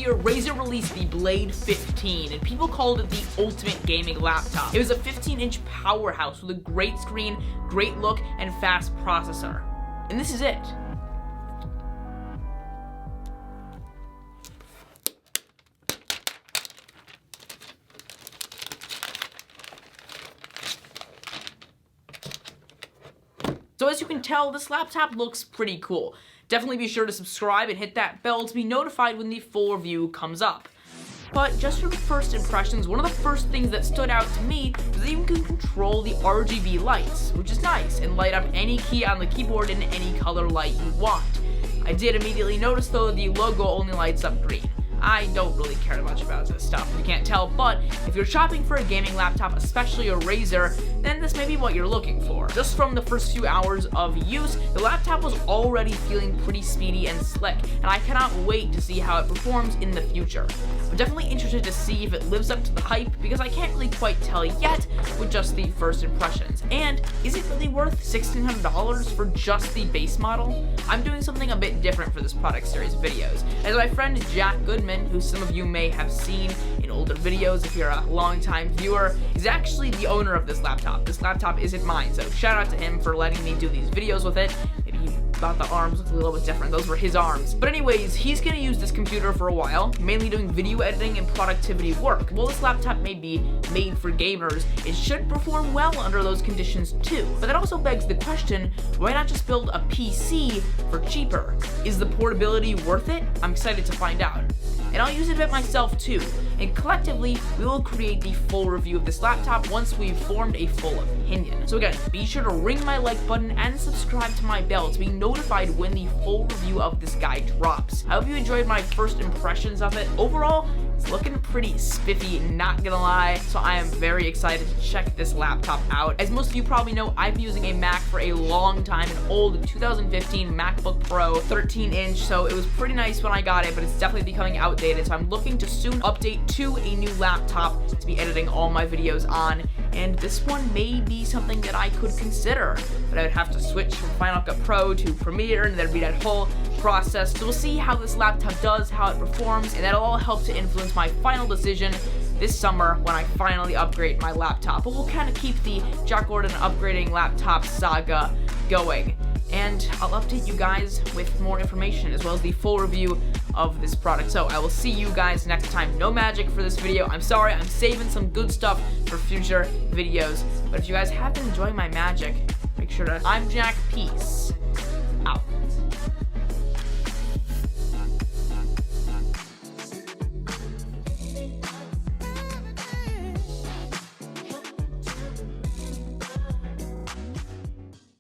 year, Razer released the Blade 15, and people called it the ultimate gaming laptop. It was a 15-inch powerhouse with a great screen, great look, and fast processor. And this is it. So as you can tell, this laptop looks pretty cool. Definitely be sure to subscribe and hit that bell to be notified when the full review comes up. But just from first impressions, one of the first things that stood out to me is that you can control the RGB lights, which is nice, and light up any key on the keyboard in any color light you want. I did immediately notice though the logo only lights up green. I don't really care much about this stuff, if you can't tell, but if you're shopping for a gaming laptop, especially a Razer, then this may be what you're looking for. Just from the first few hours of use, the laptop was already feeling pretty speedy and slick, and I cannot wait to see how it performs in the future. I'm definitely interested to see if it lives up to the hype, because I can't really quite tell yet with just the first impressions. And is it really worth $1,600 for just the base model? I'm doing something a bit different for this product series videos, as my friend Jack Goodman, who some of you may have seen in older videos if you're a long-time viewer, is actually the owner of this laptop. This laptop isn't mine, so shout out to him for letting me do these videos with it. Maybe he thought the arms looked a little bit different. Those were his arms. But anyways, he's gonna use this computer for a while, mainly doing video editing and productivity work. While this laptop may be made for gamers, it should perform well under those conditions too. But that also begs the question, why not just build a PC for cheaper? Is the portability worth it? I'm excited to find out. And I'll use it a bit myself too. And collectively, we will create the full review of this laptop once we've formed a full opinion. So again, be sure to ring my like button and subscribe to my bell to be notified when the full review of this guy drops. I hope you enjoyed my first impressions of it. Overall, it's looking pretty spiffy, not gonna lie, so I am very excited to check this laptop out. As most of you probably know, I've been using a Mac for a long time, an old 2015 MacBook Pro 13-inch, so it was pretty nice when I got it, but it's definitely becoming outdated, so I'm looking to soon update to a new laptop to be editing all my videos on, and this one may be something that I could consider, but I would have to switch from Final Cut Pro to Premiere, and there'd be that whole process. So we'll see how this laptop does, how it performs, and that'll all help to influence my final decision this summer when I finally upgrade my laptop. But we'll kind of keep the Jack Gordon upgrading laptop saga going, and I'll update you guys with more information as well as the full review of this product. So I will see you guys next time. No magic for this video. I'm sorry, I'm saving some good stuff for future videos, but if you guys have been enjoying my magic, make sure to I'm Jack, peace out.